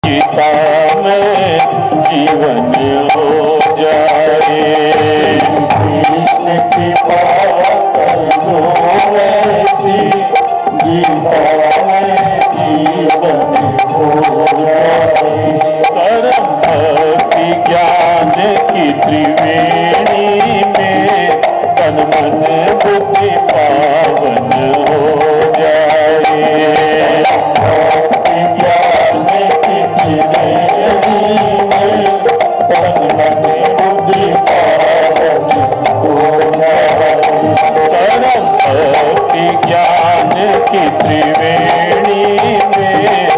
गीता में जीवन हो जाए। कृष्ण कृपा कर दो ऐसी गीता में जीवन हो जाए। कर्म भक्ति ज्ञान की त्रिवेणी में तन मन बुद्धि पावन हो जाए। भक्ति ज्ञान की त्रिवेणी में तन मन बुद्धि पावन हो जाए। कर्म भक्ति ज्ञान की त्रिवेणी में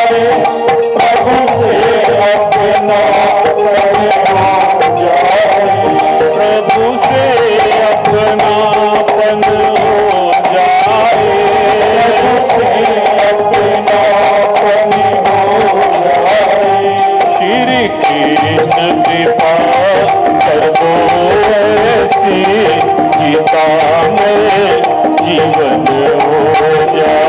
जाए, प्रभु से अपना तन हो जाए, प्रभु से अपना तन हो जाए, प्रभु से अपना तन हो जाए। श्री कृष्ण कृपा कर दो ऐसी, गीता में जीवन हो जाए।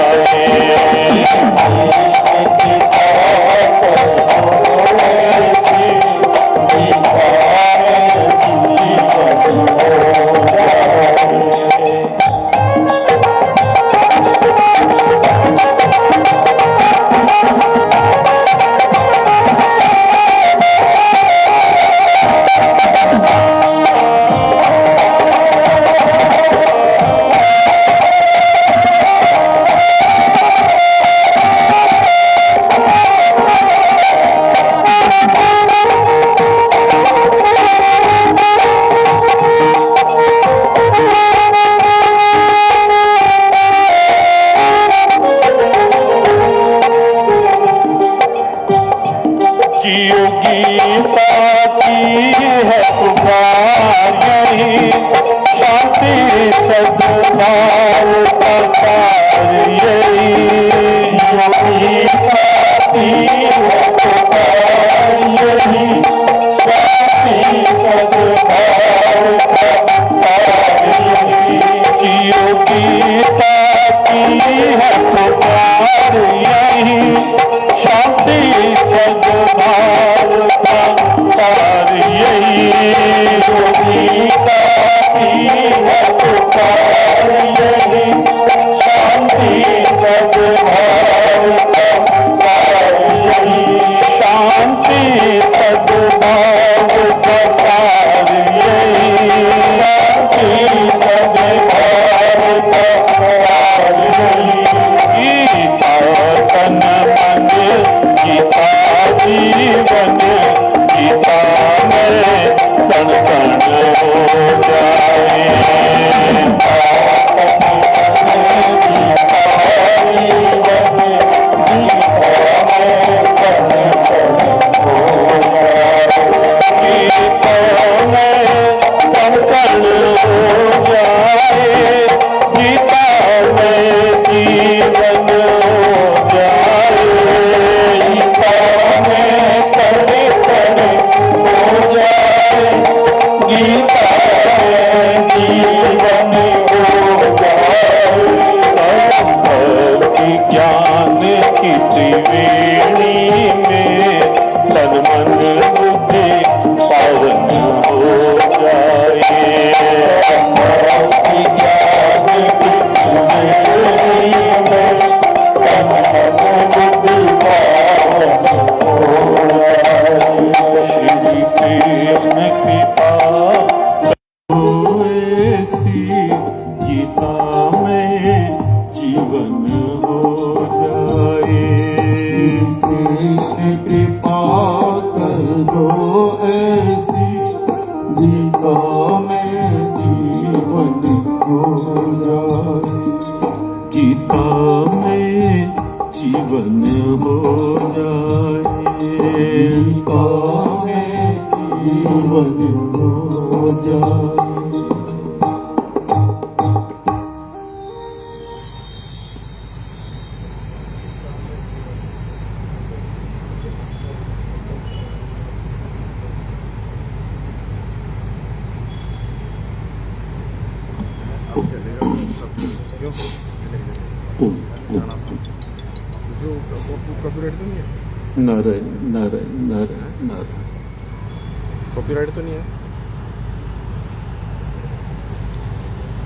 कॉपीराइट तो नहीं है।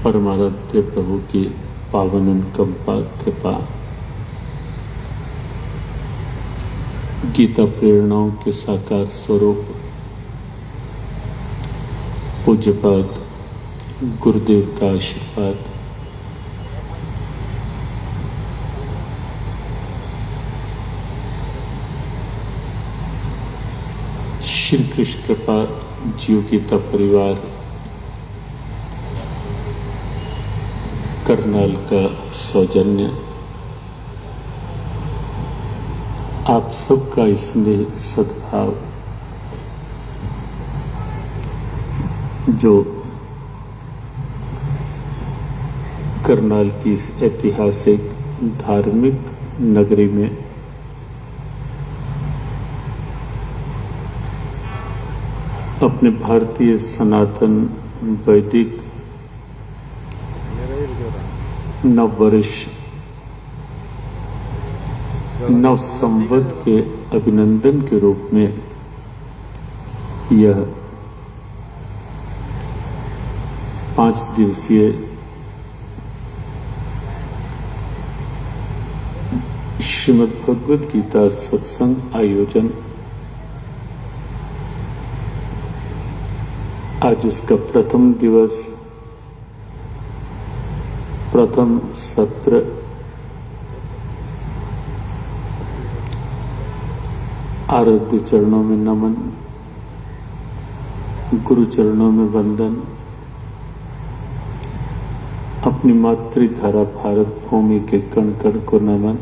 परमाराध्य प्रभु की पावन अनुकंपा कृपा, गीता प्रेरणाओं के साकार स्वरूप पूज्यपाद गुरुदेव का आशीर्वाद, श्री कृष्ण कृपा जीव गीता परिवार करनाल का सौजन्य, आप सबका स्नेह सद्भाव जो करनाल की इस ऐतिहासिक धार्मिक नगरी में अपने भारतीय सनातन वैदिक नववर्ष नव संवत के अभिनंदन के रूप में यह 5 दिवसीय श्रीमद् भगवद गीता सत्संग आयोजन आज उसका प्रथम दिवस, प्रथम सत्र आराध्य चरणों में नमन, गुरु चरणों में वंदन, अपनी मातृधारा भारत भूमि के कण कण को नमन,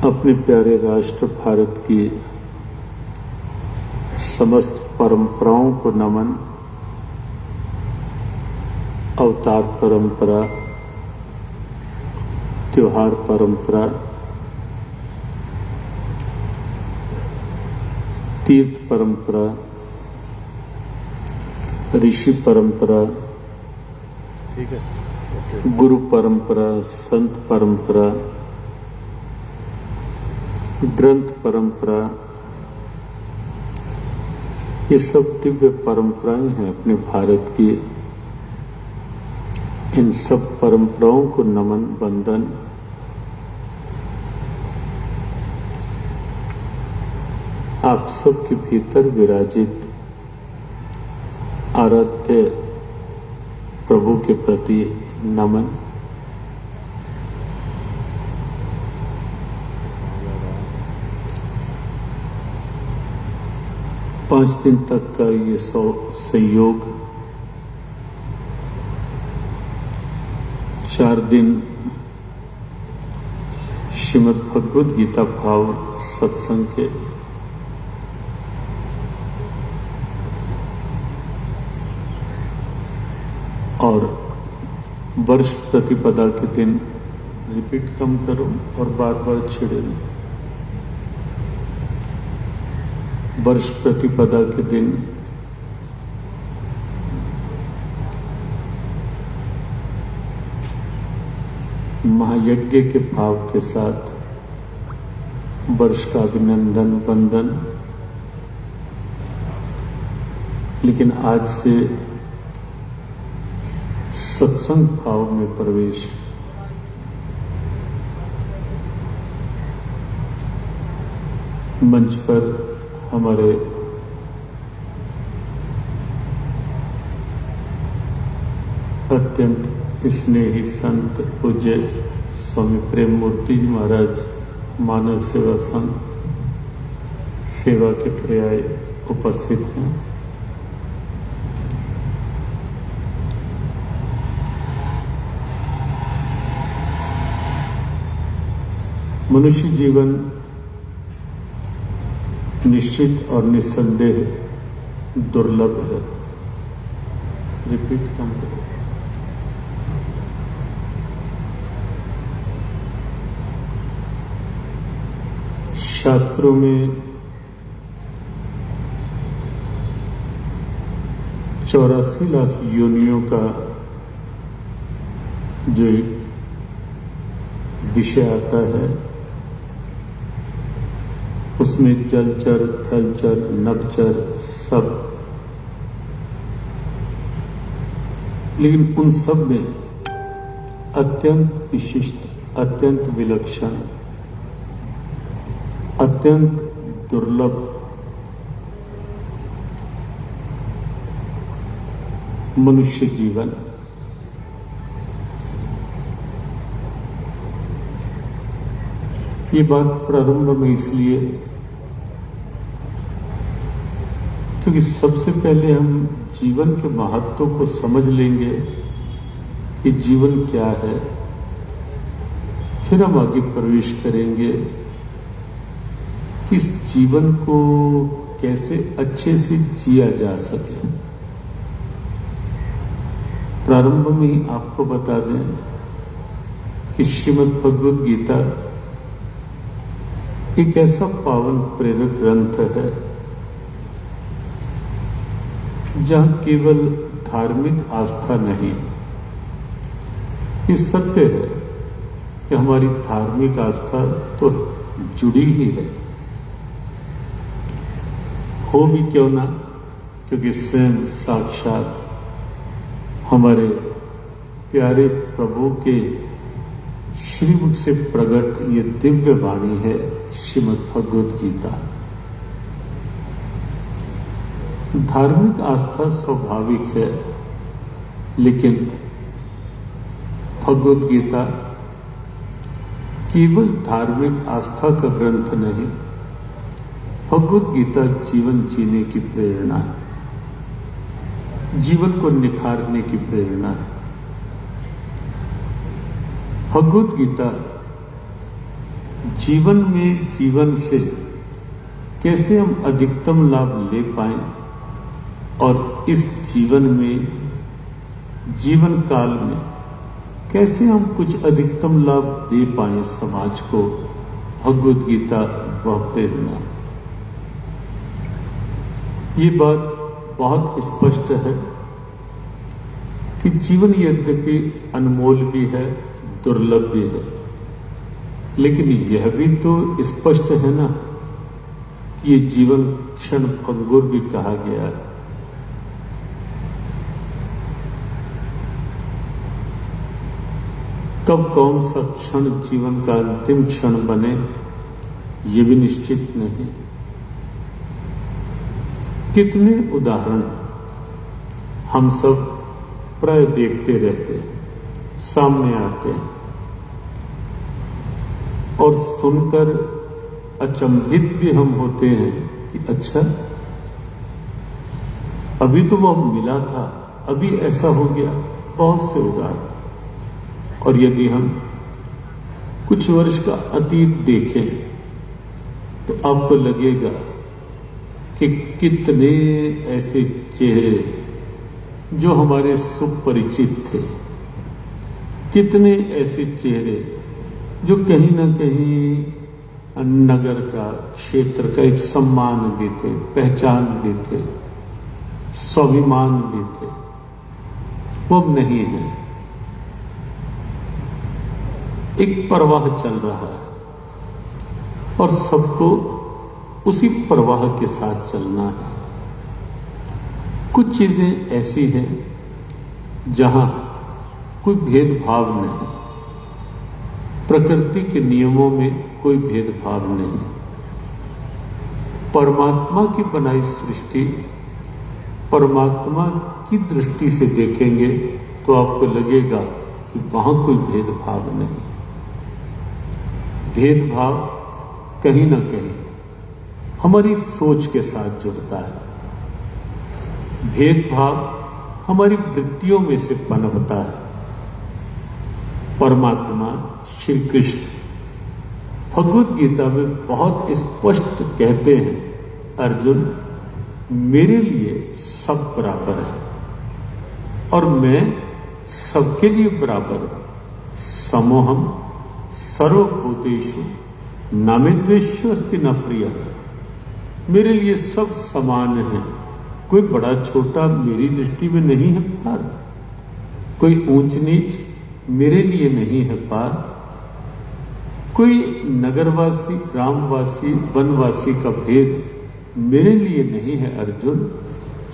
अपने प्यारे राष्ट्र भारत की समस्त परंपराओं को नमन, अवतार परंपरा, त्योहार परंपरा, तीर्थ परंपरा, ऋषि परंपरा, गुरु परंपरा, संत परंपरा, ग्रंथ परंपरा, ये सब दिव्य परंपराएं हैं अपने भारत की। इन सब परंपराओं को नमन, वंदन, आप सबके भीतर विराजित आराध्य प्रभु के प्रति नमन। पांच दिन तक का ये संयोग, 4 दिन श्रीमद् भगवद गीता भाव सत्संग के, और वर्ष प्रतिपदा के दिन, रिपीट कम करो और बार बार छेड़े नहीं, वर्ष प्रतिपदा के दिन महायज्ञ के भाव के साथ वर्ष का अभिनंदन, वंदन। लेकिन आज से सत्संग भाव में प्रवेश, मंच पर हमारे अत्यंत स्नेही संत पूज्य स्वामी प्रेम मूर्ति जी महाराज मानव सेवा संघ सेवा के पर्याय उपस्थित हैं। मनुष्य जीवन निश्चित और निस्संदेह दुर्लभ है। रिपीट कम करो। शास्त्रों में 84 लाख योनियों का जो विषय आता है, उसमें जलचर, थलचर, नभचर सब, लेकिन उन सब में अत्यंत विशिष्ट, अत्यंत विलक्षण, अत्यंत दुर्लभ मनुष्य जीवन, ये बात प्रारंभ में इसलिए क्योंकि सबसे पहले हम जीवन के महत्व को समझ लेंगे कि जीवन क्या है, फिर हम आगे प्रवेश करेंगे कि इस जीवन को कैसे अच्छे से जिया जा सके। प्रारंभ में ही आपको बता दें कि श्रीमद् भगवद गीता एक ऐसा पावन प्रेरक ग्रंथ है जहां केवल धार्मिक आस्था नहीं, ये सत्य है कि हमारी धार्मिक आस्था तो जुड़ी ही है, हो भी क्यों ना, क्योंकि स्वयं साक्षात हमारे प्यारे प्रभु के श्रीमुख से प्रकट ये दिव्य वाणी है श्रीमद् भगवद गीता। धार्मिक आस्था स्वाभाविक है, लेकिन भगवद गीता केवल धार्मिक आस्था का ग्रंथ नहीं, भगवद गीता जीवन जीने की प्रेरणा है, जीवन को निखारने की प्रेरणा है। भगवद गीता जीवन में जीवन से कैसे हम अधिकतम लाभ ले पाएं और इस जीवन में जीवन काल में कैसे हम कुछ अधिकतम लाभ दे पाएं समाज को, भगवद गीता वह प्रेरणा। ये बात बहुत स्पष्ट है कि जीवन यद्यपि अनमोल भी है, दुर्लभ भी है, लेकिन यह भी तो स्पष्ट है ना कि ये जीवन क्षण भंगुर भी कहा गया है। कब कौन सा क्षण जीवन का अंतिम क्षण बने ये भी निश्चित नहीं। कितने उदाहरण हम सब प्राय देखते रहते, सामने आते हैं और सुनकर अचंभित भी हम होते हैं कि अच्छा, अभी तो वो मिला था, अभी ऐसा हो गया। बहुत से उदाहरण। और यदि हम कुछ वर्ष का अतीत देखें तो आपको लगेगा कि कितने ऐसे चेहरे जो हमारे सुपरिचित थे, कितने ऐसे चेहरे जो कहीं ना कहीं नगर का, क्षेत्र का एक सम्मान भी थे, पहचान भी थे, स्वाभिमान भी थे, वो अब नहीं है। एक प्रवाह चल रहा है और सबको उसी प्रवाह के साथ चलना है। कुछ चीजें ऐसी हैं जहां कोई भेदभाव नहीं, प्रकृति के नियमों में कोई भेदभाव नहीं। परमात्मा की बनाई सृष्टि परमात्मा की दृष्टि से देखेंगे तो आपको लगेगा कि वहां कोई भेदभाव नहीं। भेदभाव कहीं ना कहीं हमारी सोच के साथ जुड़ता है। भेदभाव हमारी वृत्तियों में से पनपता है। परमात्मा श्री कृष्ण भगवद गीता में बहुत स्पष्ट कहते हैं, अर्जुन मेरे लिए सब बराबर है और मैं सबके लिए बराबर हूं। समोहम सर्वभूतेषु नामेद्वेष्यो अस्ति न प्रियः। मेरे लिए सब समान है, कोई बड़ा छोटा मेरी दृष्टि में नहीं है पार्थ, कोई ऊंच नीच मेरे लिए नहीं है पार्थ, कोई नगरवासी, ग्रामवासी, वनवासी का भेद मेरे लिए नहीं है अर्जुन,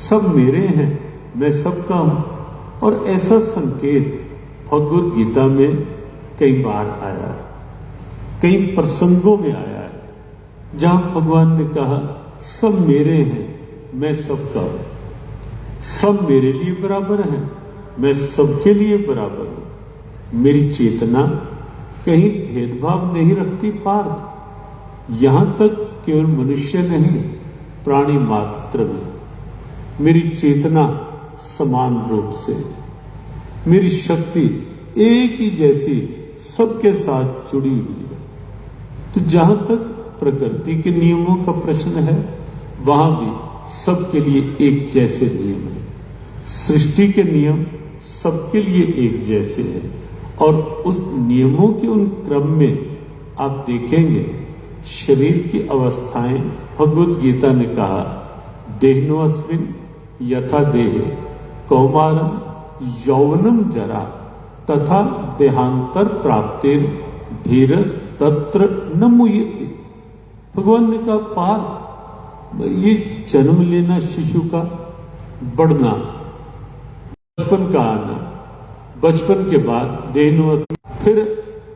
सब मेरे हैं, मैं सबका हूं। और ऐसा संकेत भगवद गीता में कई बार आया है, कई प्रसंगों में आया है, जहां भगवान ने कहा सब मेरे हैं, मैं सबका हूं, सब मेरे लिए बराबर हैं, मैं सबके लिए बराबर हूं। मेरी चेतना कहीं भेदभाव नहीं रखती पार्थ, यहां तक केवल मनुष्य नहीं, प्राणी मात्र में मेरी चेतना समान रूप से, मेरी शक्ति एक ही जैसी सबके साथ जुड़ी हुई है। तो जहां तक प्रकृति के नियमों का प्रश्न है, वहां भी सबके लिए एक जैसे नियम है। सृष्टि के नियम सबके लिए एक जैसे हैं और उस नियमों के उन क्रम में आप देखेंगे शरीर की अवस्थाएं, भगवत गीता ने कहा देहनोऽस्मिन् यथा देहे कौमारम यौवनम जरा तथा देहांतर प्राप्तिर धीरज तत्र न मुह्यते। भगवान ने कहा पार्थ, ये जन्म लेना शिशु का, बढ़ना, बचपन का आना, बचपन के बाद देहावस्था, फिर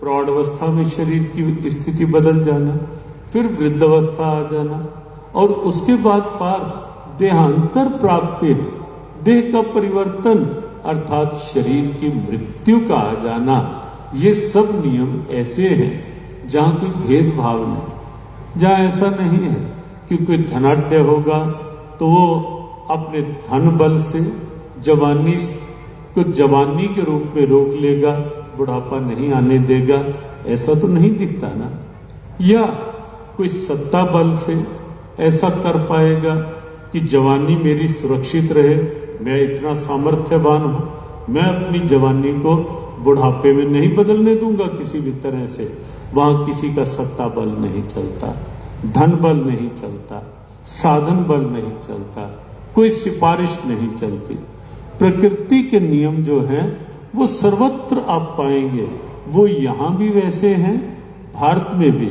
प्रौढ़ावस्था में शरीर की स्थिति बदल जाना, फिर वृद्धावस्था आ जाना और उसके बाद पार्थ देहांतर प्राप्ति, देह का परिवर्तन अर्थात शरीर की मृत्यु का आ जाना। ये सब नियम ऐसे हैं जहां कोई भेदभाव नहीं, जहां ऐसा नहीं है कि कोई धनाढ्य होगा तो वो अपने धन बल से जवानी को जवानी के रूप में रोक लेगा, बुढ़ापा नहीं आने देगा, ऐसा तो नहीं दिखता ना। या कोई सत्ता बल से ऐसा कर पाएगा कि जवानी मेरी सुरक्षित रहे, मैं इतना सामर्थ्यवान हूं, मैं अपनी जवानी को बुढ़ापे में नहीं बदलने दूंगा किसी भी तरह से। वहां किसी का सत्ता बल नहीं चलता, धन बल नहीं चलता, साधन बल नहीं चलता, कोई सिफारिश नहीं चलती। प्रकृति के नियम जो हैं वो सर्वत्र आप पाएंगे, वो यहां भी वैसे हैं, भारत में भी,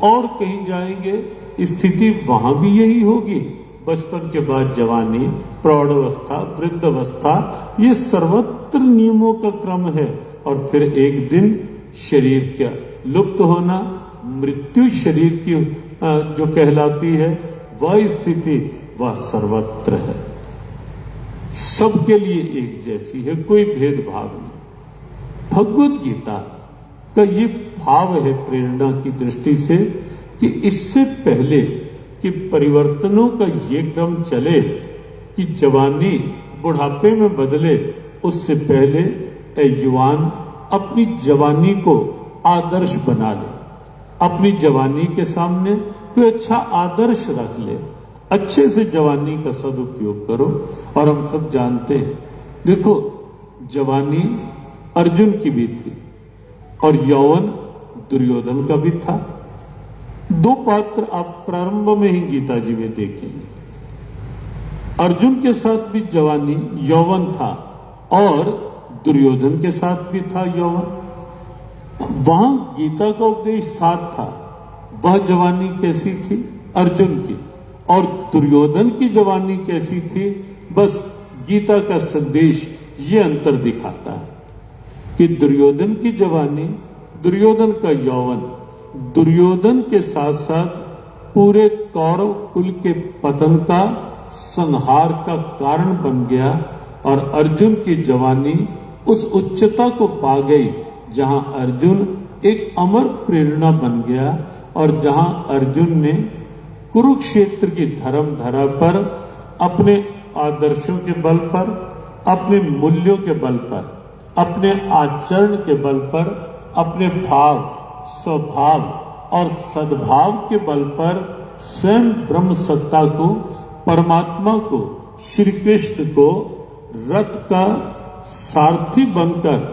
और कहीं जाएंगे स्थिति वहां भी यही होगी। बचपन के बाद जवानी, प्रौढ़ावस्था, वृद्धावस्था, ये सर्वत्र नियमों का क्रम है और फिर एक दिन शरीर का लुप्त होना, मृत्यु शरीर की जो कहलाती है वह स्थिति, वह सर्वत्र है, सबके लिए एक जैसी है, कोई भेदभाव नहीं। भगवत गीता का ये भाव है प्रेरणा की दृष्टि से कि इससे पहले कि परिवर्तनों का ये क्रम चले कि जवानी बुढ़ापे में बदले, उससे पहले ए युवान अपनी जवानी को आदर्श बना ले, अपनी जवानी के सामने कोई अच्छा आदर्श रख ले, अच्छे से जवानी का सदुपयोग करो। और हम सब जानते हैं, देखो जवानी अर्जुन की भी थी और यौवन दुर्योधन का भी था। दो पात्र आप प्रारंभ में ही गीता जी में देखेंगे। अर्जुन के साथ भी जवानी यौवन था और दुर्योधन के साथ भी था यौवन। वहां गीता का उपदेश साथ था। वह जवानी कैसी थी अर्जुन की और दुर्योधन की जवानी कैसी थी, बस गीता का संदेश ये अंतर दिखाता है कि दुर्योधन की जवानी, दुर्योधन का यौवन दुर्योधन के साथ साथ पूरे कौरव कुल के पतन का, संहार का कारण बन गया और अर्जुन की जवानी उस उच्चता को पा गई जहां अर्जुन एक अमर प्रेरणा बन गया और जहां अर्जुन ने कुरुक्षेत्र की धर्म धरा पर अपने आदर्शों के बल पर, अपने मूल्यों के बल पर, अपने आचरण के बल पर, अपने भाव, स्वभाव और सद्भाव के बल पर स्वयं ब्रह्म सत्ता को, परमात्मा को, श्री कृष्ण को रथ का सारथी बनकर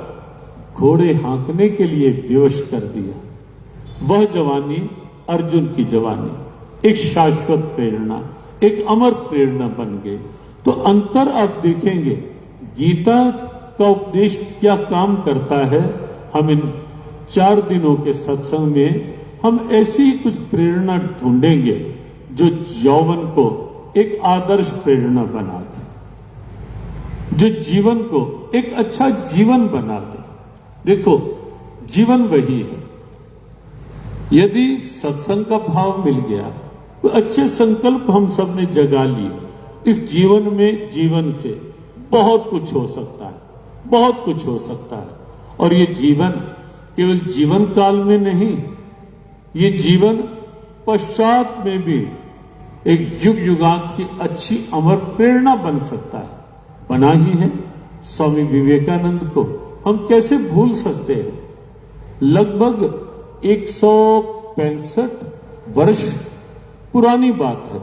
घोड़े हाँकने के लिए विवश कर दिया। वह जवानी अर्जुन की जवानी एक शाश्वत प्रेरणा, एक अमर प्रेरणा बन गई। तो अंतर आप देखेंगे, गीता का उपदेश क्या काम करता है। हम इन 4 दिनों के सत्संग में हम ऐसी ही कुछ प्रेरणा ढूंढेंगे जो यौवन को एक आदर्श प्रेरणा बना दे, जो जीवन को एक अच्छा जीवन बना दे। देखो जीवन वही है, यदि सत्संग का भाव मिल गया तो अच्छे संकल्प हम सब ने जगा लिए, इस जीवन में जीवन से बहुत कुछ हो सकता है, बहुत कुछ हो सकता है। और ये जीवन केवल जीवन काल में नहीं, ये जीवन पश्चात में भी एक युग युगांत की अच्छी अमर प्रेरणा बन सकता है। बना ही है। स्वामी विवेकानंद को हम कैसे भूल सकते हैं। लगभग 165 वर्ष पुरानी बात है।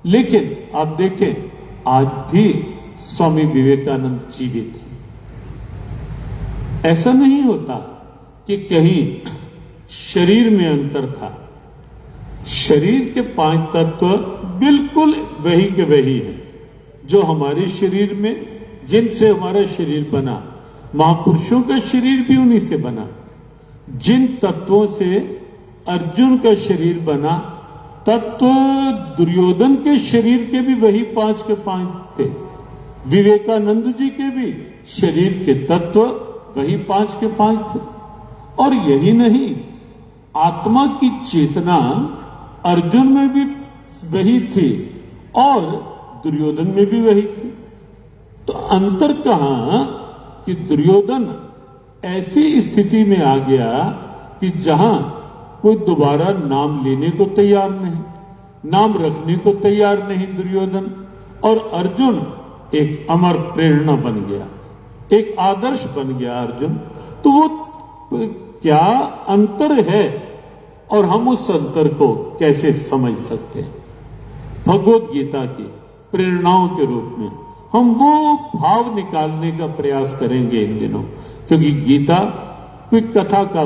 लेकिन आप देखें, आज भी स्वामी विवेकानंद जीवित हैं। ऐसा नहीं होता कि कहीं शरीर में अंतर था। शरीर के 5 तत्व बिल्कुल वही के वही है जो हमारे शरीर में, जिनसे हमारा शरीर बना। महापुरुषों का शरीर भी उन्हीं से बना। जिन तत्वों से अर्जुन का शरीर बना, तत्व दुर्योधन के शरीर के भी वही 5 के 5 थे। विवेकानंद जी के भी शरीर के तत्व वही 5 के 5 थे। और यही नहीं, आत्मा की चेतना अर्जुन में भी वही थी और दुर्योधन में भी वही थी। तो अंतर कहां कि दुर्योधन ऐसी स्थिति में आ गया कि जहां कोई दोबारा नाम लेने को तैयार नहीं, नाम रखने को तैयार नहीं दुर्योधन, और अर्जुन एक अमर प्रेरणा बन गया, एक आदर्श बन गया अर्जुन। तो वो क्या अंतर है और हम उस अंतर को कैसे समझ सकते हैं? भगवत गीता की प्रेरणाओं के रूप में हम वो भाव निकालने का प्रयास करेंगे इन दिनों, क्योंकि गीता कोई कथा का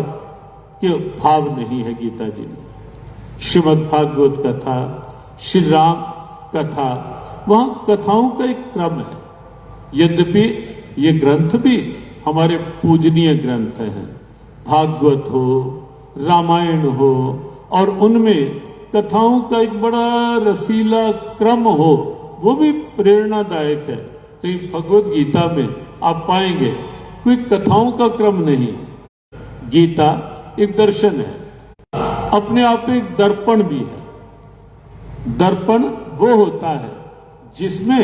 के भाव नहीं है। गीता जी ने श्रीमद् भागवत कथा, श्री राम कथा, वहां कथाओं का एक क्रम है। यद्यपि ये ग्रंथ भी हमारे पूजनीय ग्रंथ हैं, भागवत हो, रामायण हो, और उनमें कथाओं का एक बड़ा रसीला क्रम हो, वो भी प्रेरणादायक है। लेकिन भगवत गीता में आप पाएंगे कोई कथाओं का क्रम नहीं। गीता एक दर्शन है, अपने आप में एक दर्पण भी है। दर्पण वो होता है जिसमें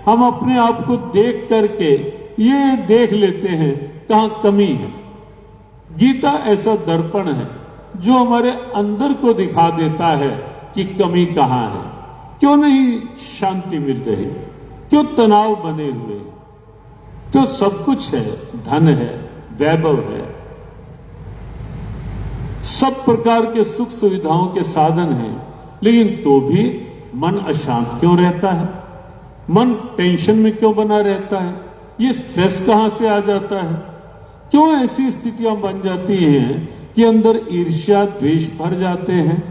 हम अपने आप को देख करके ये देख लेते हैं कहां कमी है। गीता ऐसा दर्पण है जो हमारे अंदर को दिखा देता है कि कमी कहां है, क्यों नहीं शांति मिल रही, क्यों तनाव बने हुए, क्यों सब कुछ है, धन है, वैभव है, सब प्रकार के सुख सुविधाओं के साधन हैं, लेकिन तो भी मन अशांत क्यों रहता है, मन टेंशन में क्यों बना रहता है, ये स्ट्रेस कहां से आ जाता है, क्यों ऐसी स्थितियां बन जाती हैं कि अंदर ईर्ष्या द्वेष भर जाते हैं।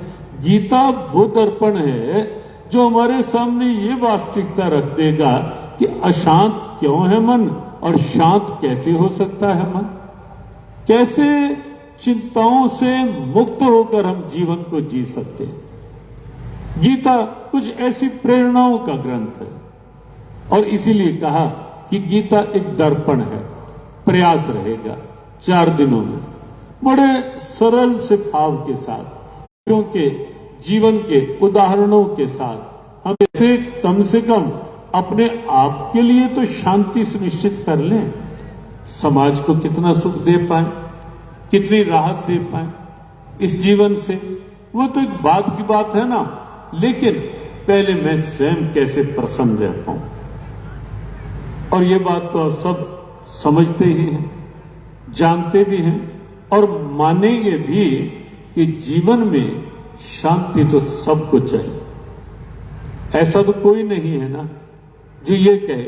गीता वो दर्पण है जो हमारे सामने ये वास्तविकता रख देगा कि अशांत क्यों है मन और शांत कैसे हो सकता है मन, कैसे चिंताओं से मुक्त होकर हम जीवन को जी सकते हैं। गीता कुछ ऐसी प्रेरणाओं का ग्रंथ है और इसीलिए कहा कि गीता एक दर्पण है। प्रयास रहेगा 4 दिनों में बड़े सरल से भाव के साथ, क्योंकि जीवन के उदाहरणों के साथ हम ऐसे कम से कम अपने आप के लिए तो शांति सुनिश्चित कर लें, समाज को कितना सुख दे पाए, कितनी राहत दे पाए इस जीवन से, वो तो एक बात की बात है ना। लेकिन पहले मैं स्वयं कैसे प्रसन्न रह पाऊं, और ये बात तो आप सब समझते ही हैं, जानते भी हैं और मानेंगे भी कि जीवन में शांति तो सबको चाहिए। ऐसा तो कोई नहीं है ना जो ये कहे